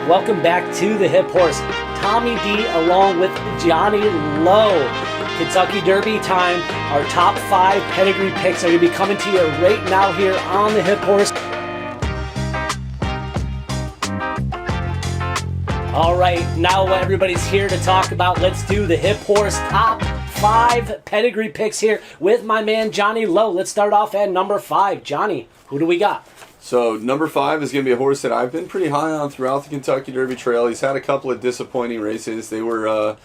Welcome back to the Hip Horse. Tommy D along with Johnnie Lowe. Kentucky Derby time. Our top 5 pedigree picks are going to be coming to you right now here on the Hip Horse. All right, now everybody's here to talk about. Let's do the Hip Horse top 5 pedigree picks here with my man Johnnie Lowe. Let's start off at number 5. Johnny, who do we got? So number 5 is going to be a horse that I've been pretty high on throughout the Kentucky Derby Trail. He's had a couple of disappointing races. They were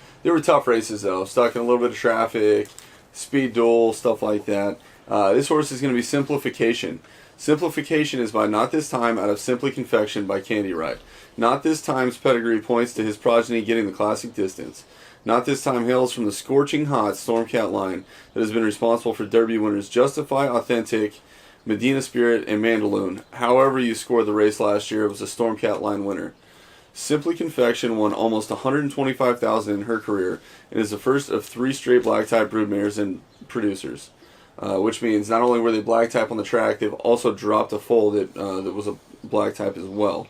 tough races though. Stuck in a little bit of traffic, speed duel, stuff like that. This horse is going to be Simplification. Simplification is by Not This Time out of Simply Confection by Candy Ride. Not This Time's pedigree points to his progeny getting the classic distance. Not This Time hails from the scorching hot Stormcat line that has been responsible for Derby winners Justify, Authentic, Medina Spirit, and Mandaloon. However you scored the race last year, it was a Stormcat line winner. Simply Confection won almost $125,000 in her career and is the first of 3 straight black type broodmares and producers. Which means not only were they black type on the track, they've also dropped a foal that was a black type as well.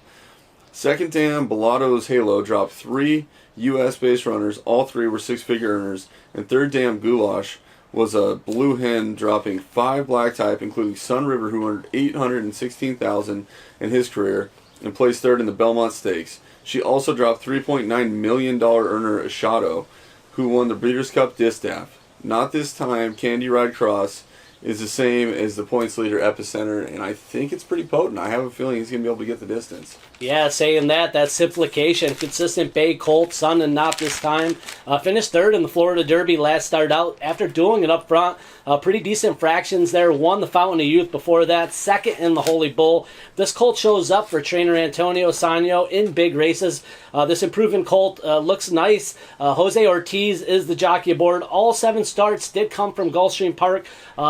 Second dam, Bellato's Halo, dropped 3 U.S.-based runners. All 3 were 6-figure earners. And third dam, Goulash, was a blue hen dropping 5 black type, including Sun River, who earned $816,000 in his career and placed third in the Belmont Stakes. She also dropped $3.9 million earner Ashado, who won the Breeders' Cup Distaff. Not This Time, Candy Ride Cross is the same as the points leader Epicenter, and I think it's pretty potent. I have a feeling he's going to be able to get the distance. Yeah, saying that's Simplification. Consistent Bay Colt, Sun, and Not This Time. Finished third in the Florida Derby last start out after doing it up front. Pretty decent fractions there. Won the Fountain of Youth before that. Second in the Holy Bull. This colt shows up for trainer Antonio Sanyo in big races. This improving colt looks nice. Jose Ortiz is the jockey aboard. All 7 starts did come from Gulfstream Park.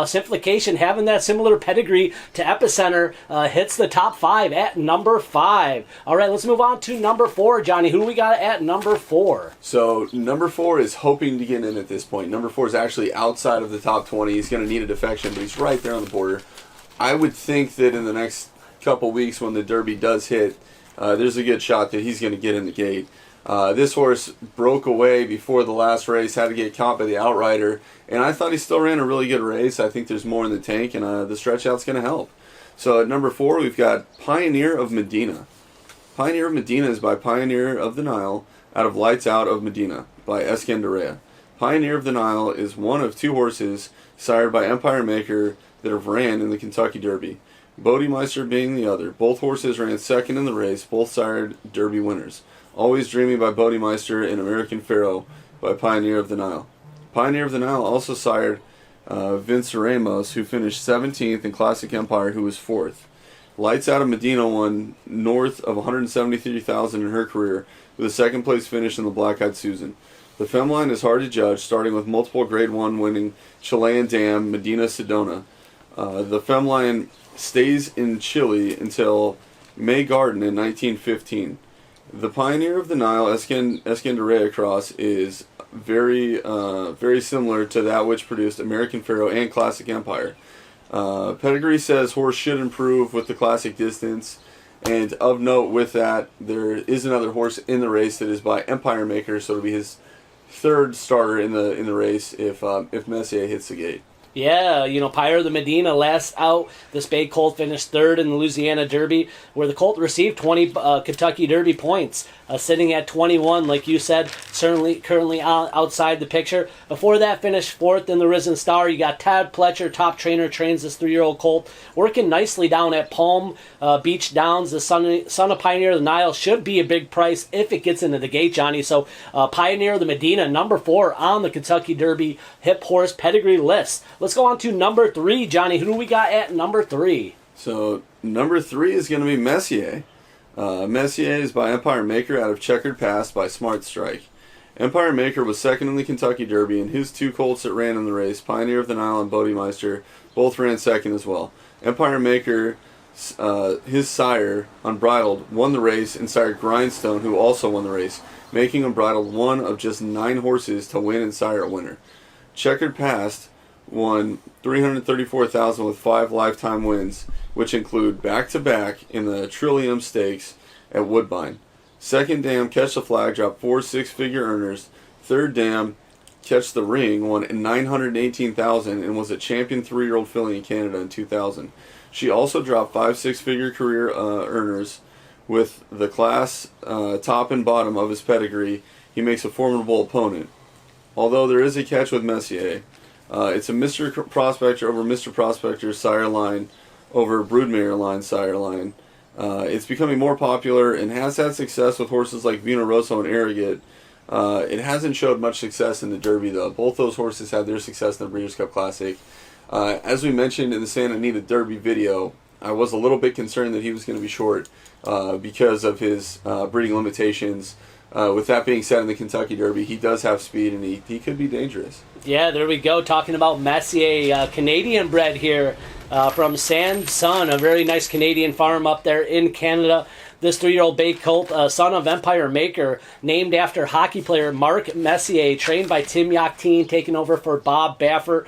Simplification, having that similar pedigree to Epicenter, hits the top 5 at number 5. All right, let's move on to number 4, Johnny. Who do we got at number 4? So number 4 is hoping to get in at this point. Number 4 is actually outside of the top 20. He's going to need a defection, but he's right there on the border. I would think that in the next couple weeks when the Derby does hit, there's a good shot that he's going to get in the gate. This horse broke away before the last race, had to get caught by the outrider, and I thought he still ran a really good race. I think there's more in the tank, and the stretch out's going to help. So at number 4, we've got Pioneer of Medina. Pioneer of Medina is by Pioneer of the Nile out of Lights Out of Medina by Escandarea. Pioneer of the Nile is one of 2 horses sired by Empire Maker that have ran in the Kentucky Derby. Bodemeister being the other. Both horses ran second in the race, both sired Derby winners. Always Dreaming by Bodemeister and American Pharaoh by Pioneer of the Nile. Pioneer of the Nile also sired Vince Ramos, who finished 17th, and Classic Empire, who was 4th. Lights Out of Medina won north of $173,000 in her career, with a second place finish in the Black Eyed Susan. The Femline is hard to judge, starting with multiple Grade 1 winning Chilean dam Medina Sedona. The Femline stays in Chile until May Garden in 1915. The Pioneer of the Nile Escandarea Cross is very similar to that which produced American Pharaoh and Classic Empire. Pedigree says horse should improve with the classic distance, and of note with that, there is another horse in the race that is by Empire Maker, so it'll be his 3rd starter in the race if Messier hits the gate. Yeah, Pyre of the Medina last out. This Bay Colt finished 3rd in the Louisiana Derby, where the Colt received 20 Kentucky Derby points, sitting at 21, like you said, certainly currently outside the picture. Before that, finished 4th in the Risen Star. You got Tad Pletcher, top trainer, trains this 3-year-old colt, working nicely down at Palm Beach Downs. The son of Pioneer of the Nile should be a big price if it gets into the gate, Johnny. So Pioneer of the Medina, number 4 on the Kentucky Derby Hip Horse Pedigree list. Let's go on to number 3, Johnny. Who do we got at number 3? So number 3 is going to be Messier. Messier is by Empire Maker out of Checkered Pass by Smart Strike. Empire Maker was 2nd in the Kentucky Derby, and his 2 colts that ran in the race, Pioneer of the Nile and Bodemeister, both ran 2nd as well. Empire Maker, his sire, Unbridled, won the race, and sire Grindstone, who also won the race, making Unbridled one of just 9 horses to win and sire a winner. Checkered Pass won $334,000 with 5 lifetime wins, which include back-to-back in the Trillium Stakes at Woodbine. Second dam, Catch the Flag, dropped 4 six-figure earners. Third dam, Catch the Ring, won $918,000 and was a champion 3-year-old filly in Canada in 2000. She also dropped 5 six-figure career earners with the class top and bottom of his pedigree. He makes a formidable opponent. Although there is a catch with Messier, it's a Mr. Prospector over Mr. Prospector's sire line over Broodmare line sire line. It's becoming more popular and has had success with horses like Vino Rosso and Arrogate. It hasn't showed much success in the Derby, though. Both those horses had their success in the Breeders' Cup Classic. As we mentioned in the Santa Anita Derby video, I was a little bit concerned that he was going to be short because of his breeding limitations. With that being said, in the Kentucky Derby, he does have speed, and he could be dangerous. Yeah, there we go. Talking about Messier, Canadian bred here from Sanson, a very nice Canadian farm up there in Canada. This 3-year-old bay colt, son of Empire Maker, named after hockey player Mark Messier, trained by Tim Yakteen, taking over for Bob Baffert.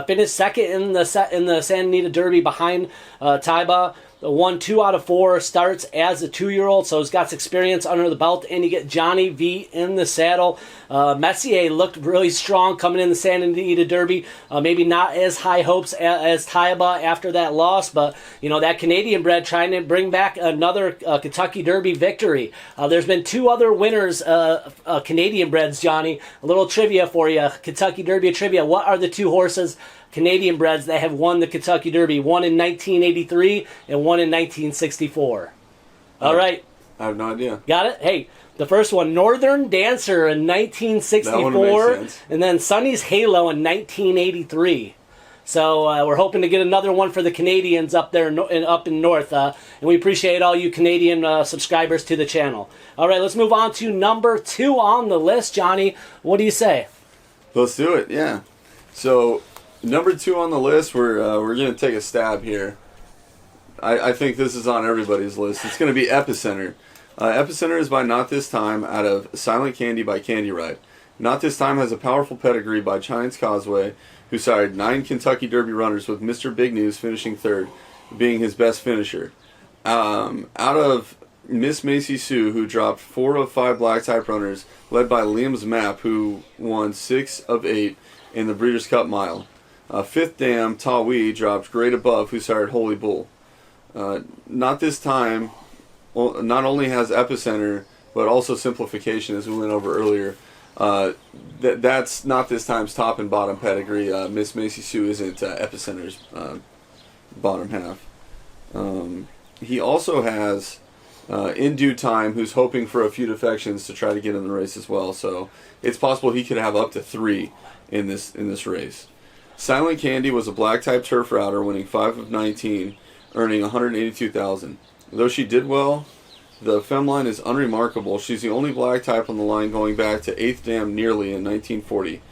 Finished second in the Santa Anita Derby behind Taiba. Won 2 out of 4 starts as a 2-year-old, so he's got experience under the belt. And you get Johnnie V in the saddle. Messier looked really strong coming in the Santa Anita Derby. Maybe not as high hopes as Taiba after that loss, but that Canadian bred trying to bring back another Kentucky Derby victory. There's been 2 other winners, Canadian breds, Johnny. A little trivia for you, Kentucky Derby trivia. What are the 2 horses, Canadian breds, that have won the Kentucky Derby? One in 1983 and one in 1964. All right. I have no idea. Got it? Hey, the first one, Northern Dancer in 1964, and then Sonny's Halo in 1983. So we're hoping to get another one for the Canadians up there up in north. And we appreciate all you Canadian subscribers to the channel. All right, let's move on to number 2 on the list. Johnny, what do you say? Let's do it, yeah. So, number 2 on the list, we're going to take a stab here. I think this is on everybody's list. It's going to be Epicenter. Epicenter is by Not This Time out of Silent Candy by Candy Ride. Not This Time has a powerful pedigree by Giants Causeway, who sired 9 Kentucky Derby runners, with Mr. Big News finishing 3rd, being his best finisher. Out of Miss Macy Sue, who dropped 4 of 5 black type runners, led by Liam's Map, who won 6 of 8 in the Breeders' Cup Mile. 5th dam, Tawi, dropped Great Above, who sired Holy Bull. Not This Time not only has Epicenter, but also Simplification, as we went over earlier. That's Not This Time's top and bottom pedigree. Miss Macy Sue isn't Epicenter's bottom half. He also has In Due Time, who's hoping for a few defections to try to get in the race as well. So it's possible he could have up to 3 in this race. Silent Candy was a black type turf router, winning 5 of 19, earning $182,000. Though she did well, the fem line is unremarkable. She's the only black type on the line going back to 8th dam nearly in 1940.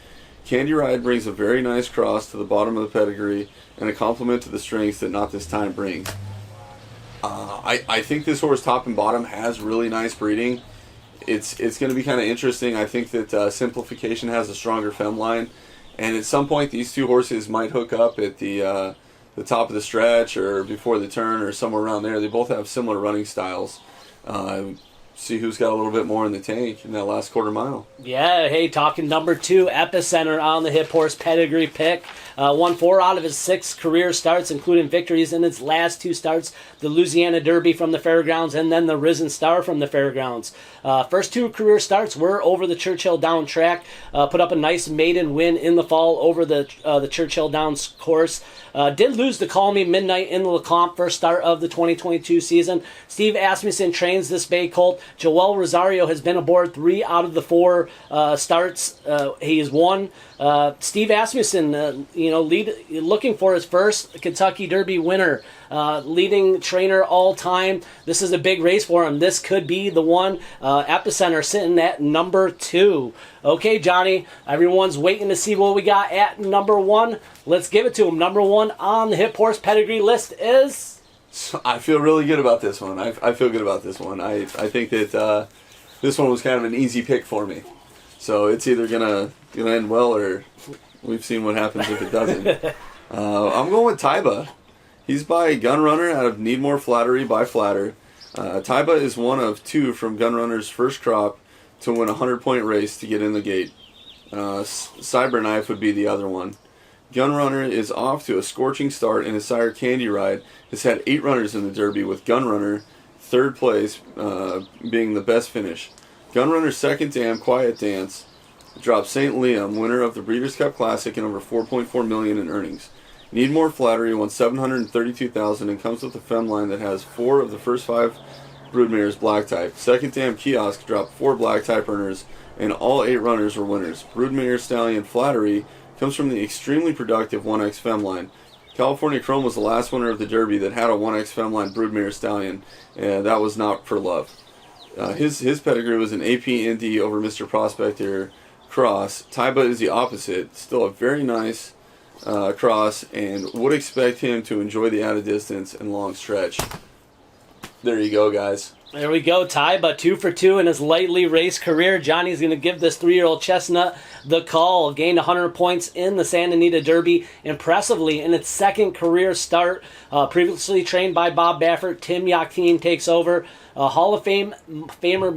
Candy Ride brings a very nice cross to the bottom of the pedigree and a compliment to the strengths that Not This Time brings. I think this horse, top and bottom, has really nice breeding. It's going to be kind of interesting. I think that Simplification has a stronger fem line, and at some point these 2 horses might hook up at the top of the stretch or before the turn or somewhere around there. They both have similar running styles. See who's got a little bit more in the tank in that last quarter mile. Yeah, hey, talking number 2, Epicenter on the hip horse pedigree pick. Won 4 out of his 6 career starts, including victories in its last 2 starts, the Louisiana Derby from the Fairgrounds and then the Risen Star from the Fairgrounds. First 2 career starts were over the Churchill Down track. Put up a nice maiden win in the fall over the Churchill Downs course. Did lose to Call Me Midnight in the Lecomte first start of the 2022 season. Steve Asmussen trains this bay colt. Joel Rosario has been aboard 3 out of the 4 starts. He has won. Steve Asmussen, looking for his first Kentucky Derby winner. Leading trainer all time. This is a big race for him. This could be the one. Epicenter sitting at number 2. Okay, Johnny, everyone's waiting to see what we got at number 1. Let's give it to him. Number 1 on the hip horse pedigree list is... I feel really good about this one. I feel good about this one. I think that this one was kind of an easy pick for me. So it's either gonna end well, or we've seen what happens if it doesn't. I'm going with Taiba. He's by Gunrunner out of Need More Flattery by Flatter. Taiba is one of two from Gun Runner's first crop to win a 100-point race to get in the gate. Cyberknife would be the other one. Gun Runner is off to a scorching start, and his sire Candy Ride has had 8 runners in the Derby, with Gun Runner third place being the best finish. Gun Runner's second dam, Quiet Dance, dropped St. Liam, winner of the Breeders' Cup Classic, and over $4.4 million in earnings. Need More Flattery won $732,000 and comes with a fem line that has 4 of the first 5 broodmares black type. Second dam Kiosk dropped 4 black type earners, and all 8 runners were winners. Broodmare Stallion Flattery comes from the extremely productive 1X fem line. California Chrome was the last winner of the Derby that had a 1X femline broodmare stallion, and that was not for love. His pedigree was an AP Indy over Mr. Prospector cross. Taiba is the opposite, still a very nice cross, and would expect him to enjoy the added distance and long stretch. There you go, guys. There we go, Taiba, 2 for 2 in his lightly raced career. Johnny's going to give this 3-year-old chestnut the call. Gained 100 points in the Santa Anita Derby impressively in its second career start. Previously trained by Bob Baffert, Tim Yakteen takes over. Hall of Famer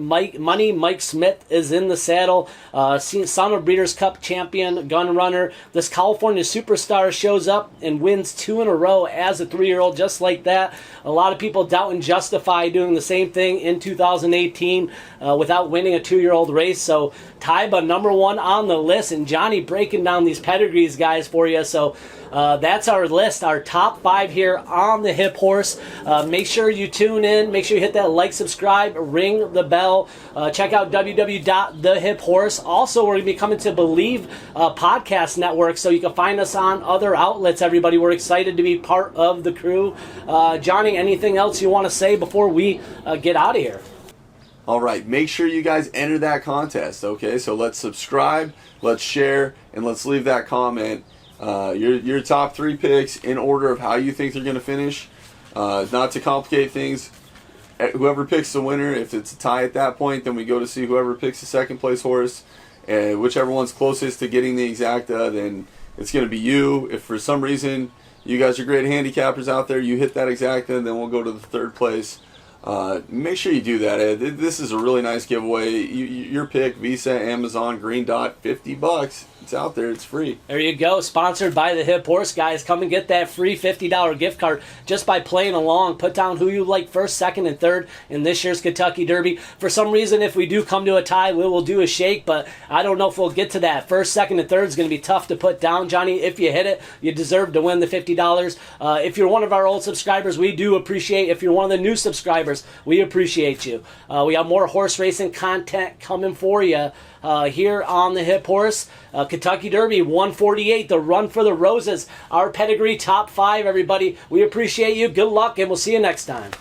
Mike Smith is in the saddle. Son of Breeders' Cup champion, Gun Runner. This California superstar shows up and wins 2 in a row as a 3-year-old, just like that. A lot of people doubt and justify doing the same thing in 2018 without winning a 2-year-old race. So Taiba, number 1 on the list, and Johnny breaking down these pedigrees, guys, for you. So that's our list, our top 5 here on the Hip Horse. Make sure you tune in. Make sure you hit that like, subscribe, ring the bell. Check out www.thehiphorse. Also, we're going to be coming to Believe Podcast Network, so you can find us on other outlets, everybody. We're excited to be part of the crew. Johnny, anything else you want to say before we get out of here? All right, make sure you guys enter that contest, okay? So let's subscribe, let's share, and let's leave that comment. Your top 3 picks in order of how you think they're going to finish. Not to complicate things, whoever picks the winner, if it's a tie at that point, then we go to see whoever picks the second place horse. And whichever one's closest to getting the exacta, then it's going to be you. If for some reason you guys are great handicappers out there, you hit that exacta, then we'll go to the third place. Make sure you do that, Ed. This is a really nice giveaway. Your pick, Visa, Amazon, Green Dot, $50. It's out there. It's free. There you go. Sponsored by the Hip Horse, guys. Come and get that free $50 gift card just by playing along. Put down who you like first, second, and third in this year's Kentucky Derby. For some reason, if we do come to a tie, we will do a shake, but I don't know if we'll get to that. First, second, and third is going to be tough to put down, Johnny. If you hit it, you deserve to win the $50. If you're one of our old subscribers, we do appreciate. If you're one of the new subscribers, we appreciate you. We have more horse racing content coming for you here on the Hip Horse. Kentucky Derby 148, the Run for the Roses. Our pedigree top 5, everybody. We appreciate you. Good luck, and we'll see you next time.